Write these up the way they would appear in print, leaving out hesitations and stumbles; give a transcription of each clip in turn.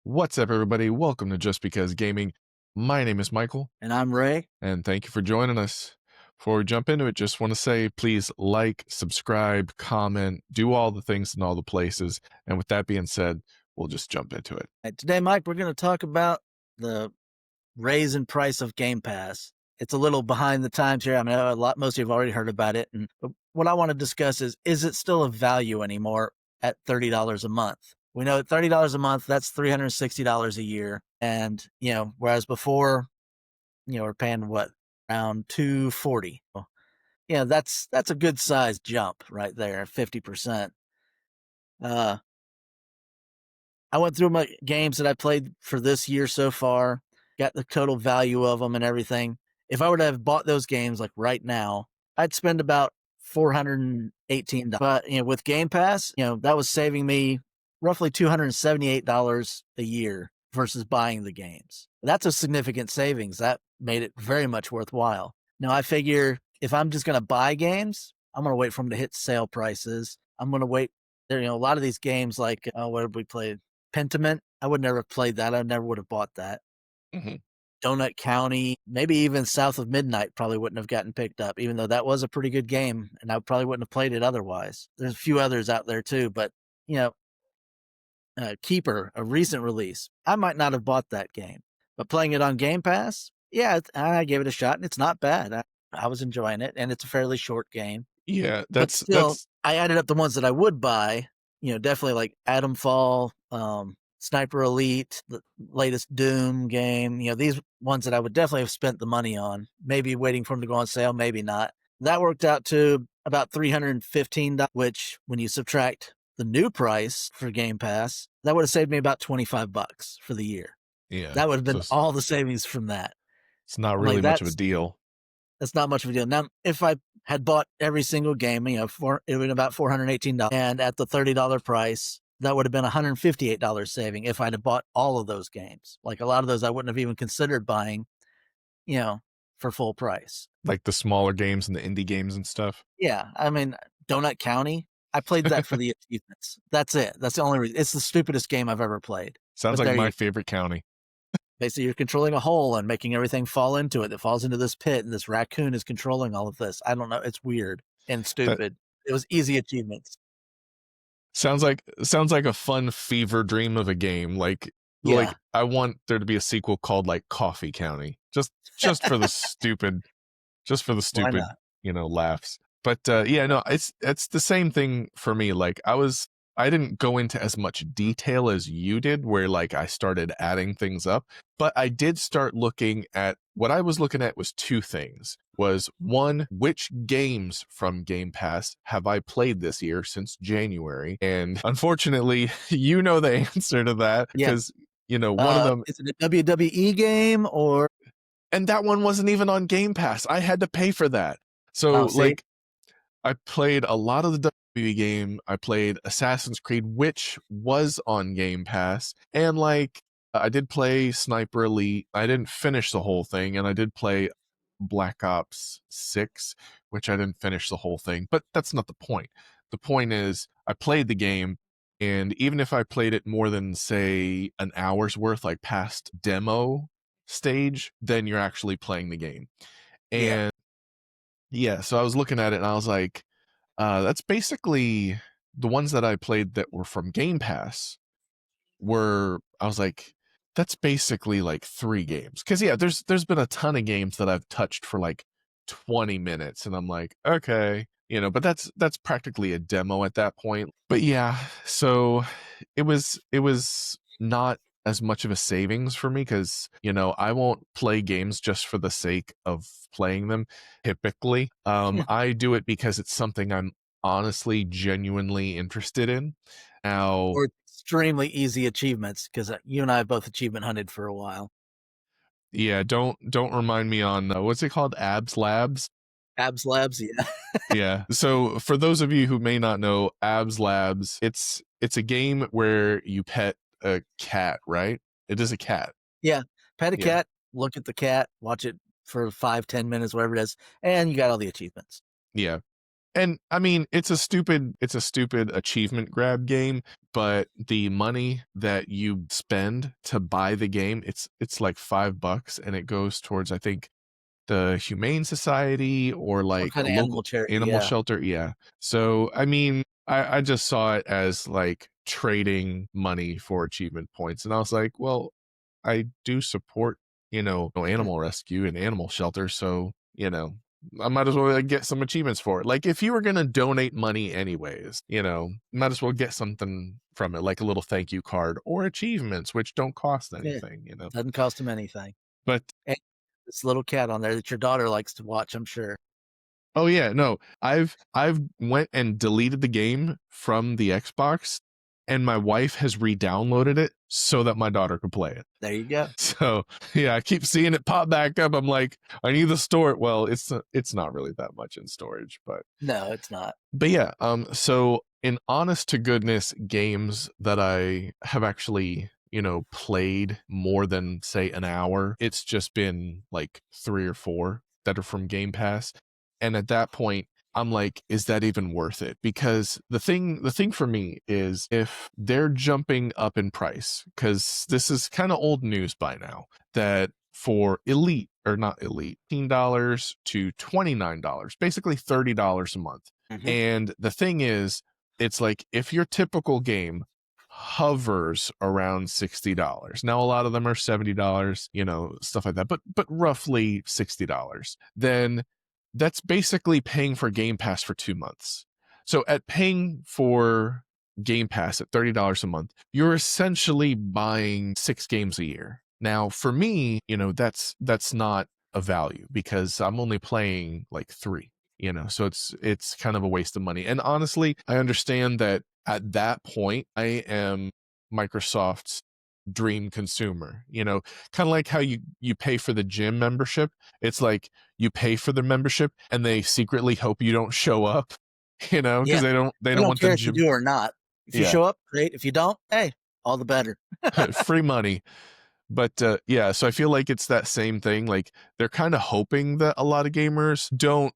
What's up, everybody? Welcome to Just Because Gaming. My name is Michael, And I'm Ray. and thank you for joining us. Before we jump into it, just want to say please like, subscribe, comment, do all the things in all the places. And with that being said, we'll just jump into it. Today, Mike, we're going to talk about the raise in price of Game Pass. It's a little behind the times here. I mean, most of you have already heard about it. But what I want to discuss is it still a value anymore at $30 a month? We know at $30 a month, that's $360 a year. And, whereas before, we're paying what, around $240. Well, that's a good sized jump right there, 50%. I went through my games that I played for this year so far, got the total value of them and everything. If I were to have bought those games like right now, I'd spend about $418. But with Game Pass, that was saving me roughly $278 a year versus buying the games. That's a significant savings. That made it very much worthwhile. Now I figure if I'm just going to buy games, I'm going to wait for them to hit sale prices. I'm going to wait. There, a lot of these games like what did we play? Pentiment. I would never have played that. I never would have bought that. Mm-hmm. Donut County, maybe even South of Midnight probably wouldn't have gotten picked up, even though that was a pretty good game, and I probably wouldn't have played it otherwise. There's a few others out there too, but Keeper, a recent release, I might not have bought that game, but playing it on Game Pass, yeah, I gave it a shot, and it's not bad. I was enjoying it, and it's a fairly short game. Yeah, But still, I added up the ones that I would buy. Definitely like Atomfall, Sniper Elite, the latest Doom game. These ones that I would definitely have spent the money on. Maybe waiting for them to go on sale, maybe not. That worked out to about $315, which when you subtract the new price for Game Pass, that would have saved me about $25 for the year. yeah, That would have been so all the savings from that. it's not I'm really like, much of a deal. that's not much of a deal. Now, if I had bought every single game, it would have been about $418. And at the $30 price, that would have been $158 saving if I'd have bought all of those games. Like a lot of those I wouldn't have even considered buying, for full price. Like the smaller games and the indie games and stuff. Yeah. I mean, Donut County, I played that for the achievements. That's it. That's the only reason. It's the stupidest game I've ever played. Sounds But like my favorite county. basically, you're controlling a hole and making everything fall into it that falls into this pit, and this raccoon is controlling all of this. I don't know. It's weird and stupid. It was easy achievements. Sounds like a fun fever dream of a game. Like Yeah. I want there to be a sequel called like Coffee County. Just for the stupid Why not? laughs. But yeah, no, it's the same thing for me. Like I didn't go into as much detail as you did, where like I started adding things up, but I did start looking at what I was looking at was two things. Was one, which games from Game Pass have I played this year since January? And unfortunately, you know the answer to that Yeah. because one of them Is it a WWE game or? and that one wasn't even on Game Pass. I had to pay for that. So Oh, see? like I played a lot of the WWE game. I played Assassin's Creed, which was on Game Pass. And like I did play Sniper Elite. I didn't finish the whole thing. And I did play Black Ops 6, which I didn't finish the whole thing. But that's not the point. The point is I played the game. And even if I played it more than, say, an hour's worth, like past demo stage, then you're actually playing the game. And yeah, so I was looking at it and I was like, that's basically the ones that I played that were from Game Pass I was like, that's basically like 3 games. Cause yeah, there's been a ton of games that I've touched for like 20 minutes and I'm like, okay, but that's practically a demo at that point. But yeah, so it was not as much of a savings for me because I won't play games just for the sake of playing them typically. I do it because it's something I'm honestly genuinely interested in. Now, Or extremely easy achievements, because you and I have both achievement hunted for a while. yeah, don't remind me on what's it called, Abs Labs. Abs Labs, yeah. Yeah, so for those of you who may not know, Abs Labs, it's a game where you pet a cat, right? It is a cat. Yeah, pet a Yeah. cat, look at the cat, watch it for 5-10 minutes, whatever it is, and you got all the achievements. Yeah. And I mean, it's a stupid achievement grab game, but the money that you spend to buy the game, it's like $5 and it goes towards, I think, the Humane Society or Some like a kind of local animal charity, animal yeah. shelter. Yeah. So I mean, I just saw it as like trading money for achievement points. And I was like, well, I do support, animal rescue and animal shelter. So, I might as well get some achievements for it. Like if you were gonna donate money anyways, might as well get something from it, like a little thank you card or achievements, which don't cost Yeah, anything. doesn't cost them anything. But And this little cat on there that your daughter likes to watch, I'm sure. oh yeah, no. I've went and deleted the game from the Xbox and my wife has re-downloaded it so that my daughter could play it. There you go. So, yeah, I keep seeing it pop back up. I'm like, I need to store it. Well, it's not really that much in storage, No, it's not. but yeah, so in honest to goodness games that I have actually, played more than say an hour, it's just been like 3 or 4 that are from Game Pass. And at that point, I'm like, is that even worth it? Because the thing for me is if they're jumping up in price, because this is kind of old news by now, that for elite or not elite, $15 to $29, basically $30 a month. Mhm. And the thing is, it's like if your typical game hovers around $60. Now a lot of them are $70, stuff like that, but roughly $60. Then that's basically paying for Game Pass for 2 months. So at paying for Game Pass at $30 a month, you're essentially buying 6 games a year. Now, for me, that's not a value because I'm only playing like 3, so it's kind of a waste of money. And honestly, I understand that at that point I am Microsoft's dream consumer, kind of like how you pay for the gym membership. It's like you pay for the membership and they secretly hope you don't show up, because Yeah. they They don't don't want the care if you gym. do or not. If you Yeah. show up, great. If you don't, hey, all the better. Free money. But yeah, so I feel like it's that same thing. Like they're kind of hoping that a lot of gamers don't,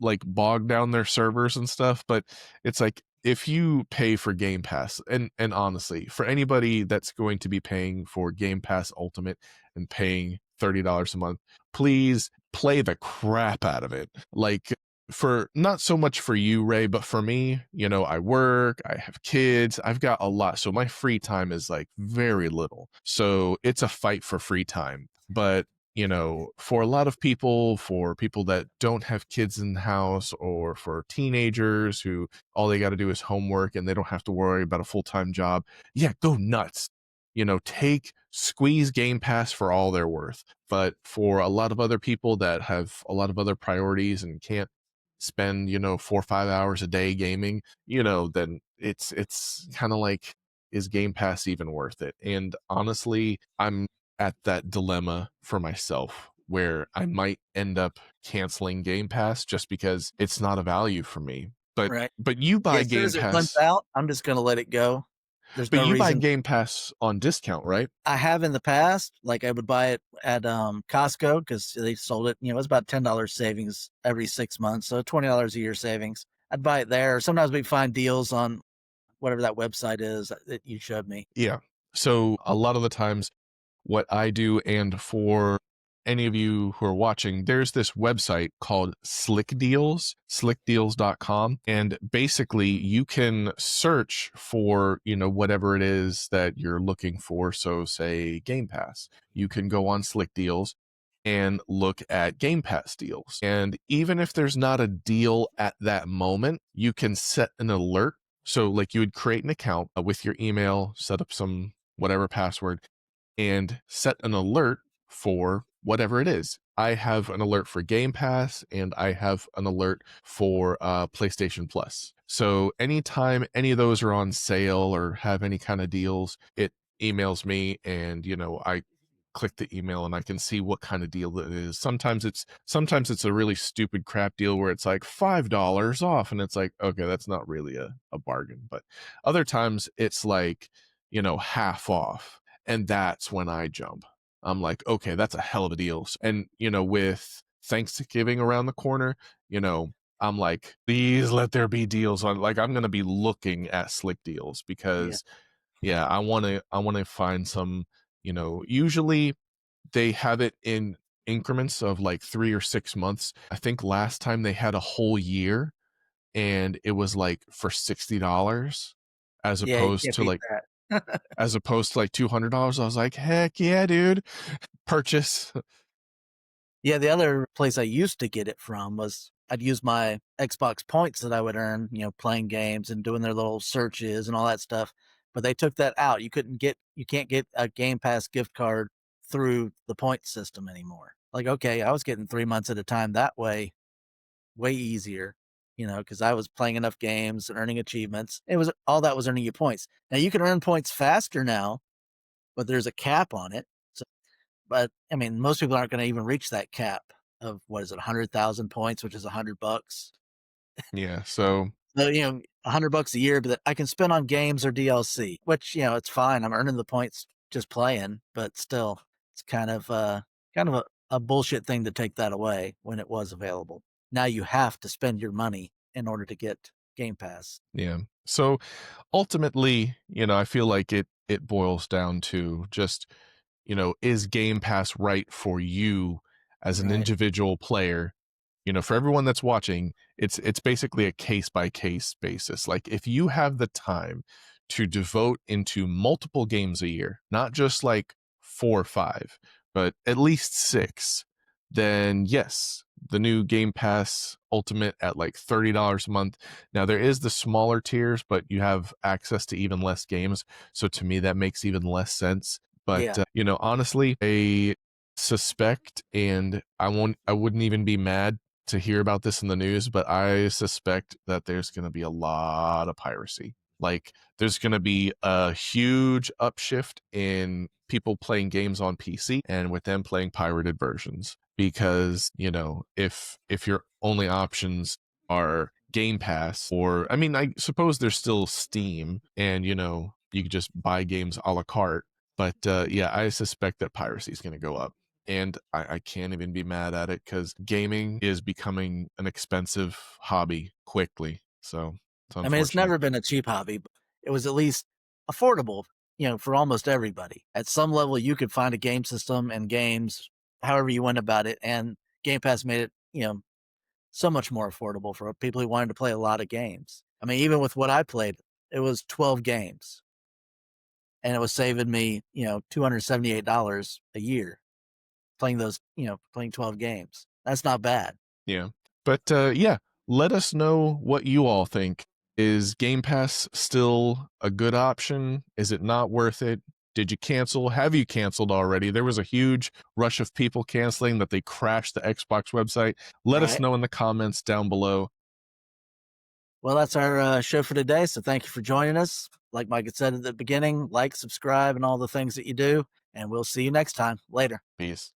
like bog down their servers and stuff. But it's like if you pay for Game Pass, and honestly, for anybody that's going to be paying for Game Pass Ultimate and paying $30 a month, please play the crap out of it. Like for not so much for you, Ray, but for me, I work, I have kids, I've got a lot. So my free time is like very little. So it's a fight for free time. But, for a lot of people, for people that don't have kids in the house, or for teenagers who all they got to do is homework and they don't have to worry about a full time job, yeah, go nuts. Squeeze Game Pass for all they're worth. But for a lot of other people that have a lot of other priorities and can't spend 4 or 5 hours a day gaming, then it's kind of like, is Game Pass even worth it? And honestly, I'm at that dilemma for myself where I might end up canceling Game Pass just because it's not a value for me. but Right. but you Yeah, buy as soon Game as it runs Pass out, I'm just gonna let it go. There's but no you buy reason. Game Pass on discount, right? I have in the past, like I would buy it at Costco because they sold it. It's about $10 savings every 6 months, so $20 a year savings. I'd buy it there. Sometimes we find deals on whatever that website is that you showed me. Yeah. So a lot of the times what I do, and for any of you who are watching, there's this website called slickdeals.com. And basically you can search for, whatever it is that you're looking for. So say Game Pass, you can go on Slick Deals and look at Game Pass deals. And even if there's not a deal at that moment, you can set an alert. So like you would create an account with your email, set up some whatever password, and set an alert for whatever it is. I have an alert for Game Pass and I have an alert for PlayStation Plus. So anytime any of those are on sale or have any kind of deals, it emails me, and I click the email and I can see what kind of deal it is. Sometimes it's a really stupid crap deal where it's like $5 off and it's like, okay, that's not really a bargain. But other times it's like, half off. And that's when I jump. I'm like, okay, that's a hell of a deal. And with Thanksgiving around the corner, I'm like, please let there be deals on. Like, I'm gonna be looking at slick deals Yeah. because, yeah, I want to find some. Usually they have it in increments of like 3 or 6 months. I think last time they had a whole year, and it was like for $60 as Yeah, you opposed can't to beat like that. $200. I was like, heck yeah, dude, purchase. Yeah, the other place I used to get it from was I'd use my Xbox points that I would earn, playing games and doing their little searches and all that stuff. But they took that out. You can't get a Game Pass gift card through the point system anymore. Like, okay, I was getting 3 months at a time that way easier, because I was playing enough games and earning achievements. It was all that was earning you points. Now you can earn points faster now, but there's a cap on it. But I mean, most people aren't going to even reach that cap of what is it, 100,000 points, which is $100. Yeah, so So, $100 a year, but I can spend on games or DLC, which, it's fine. I'm earning the points just playing, but still, it's kind of a bullshit thing to take that away when it was available. Now you have to spend your money in order to get Game Pass. yeah. So ultimately, I feel like it boils down to just, is Game Pass right for you as an Right. individual player? For everyone that's watching, it's basically a case by case basis. Like, if you have the time to devote into multiple games a year, not just like 4 or 5, but at least 6, then yes, the new Game Pass Ultimate at like $30 a month. Now there is the smaller tiers, but you have access to even less games. So to me, that makes even less sense. But Yeah. honestly, I suspect, and I wouldn't even be mad to hear about this in the news, but I suspect that there's going to be a lot of piracy. Like, there's going to be a huge upshift in people playing games on PC, and with them playing pirated versions, because, if your only options are Game Pass, or I mean, I suppose there's still Steam, and you could just buy games a la carte. But yeah, I suspect that piracy is going to go up, and I can't even be mad at it because gaming is becoming an expensive hobby quickly. So it's I mean, it's unfortunate. never been a cheap hobby, but it was at least affordable, for almost everybody. At some level, you could find a game system and games however you went about it. And Game Pass made it, so much more affordable for people who wanted to play a lot of games. I mean, even with what I played, it was 12 games and it was saving me, $278 a year playing 12 games. That's not bad. Yeah. But yeah, let us know what you all think. Is Game Pass still a good option? Is it not worth it? Did you cancel? Have you canceled already? There was a huge rush of people canceling that they crashed the Xbox website. Let us Right. know in the comments down below. Well, that's our show for today. So thank you for joining us. Like Mike had said at the beginning, like, subscribe, and all the things that you do. And we'll see you next time. Later. Peace.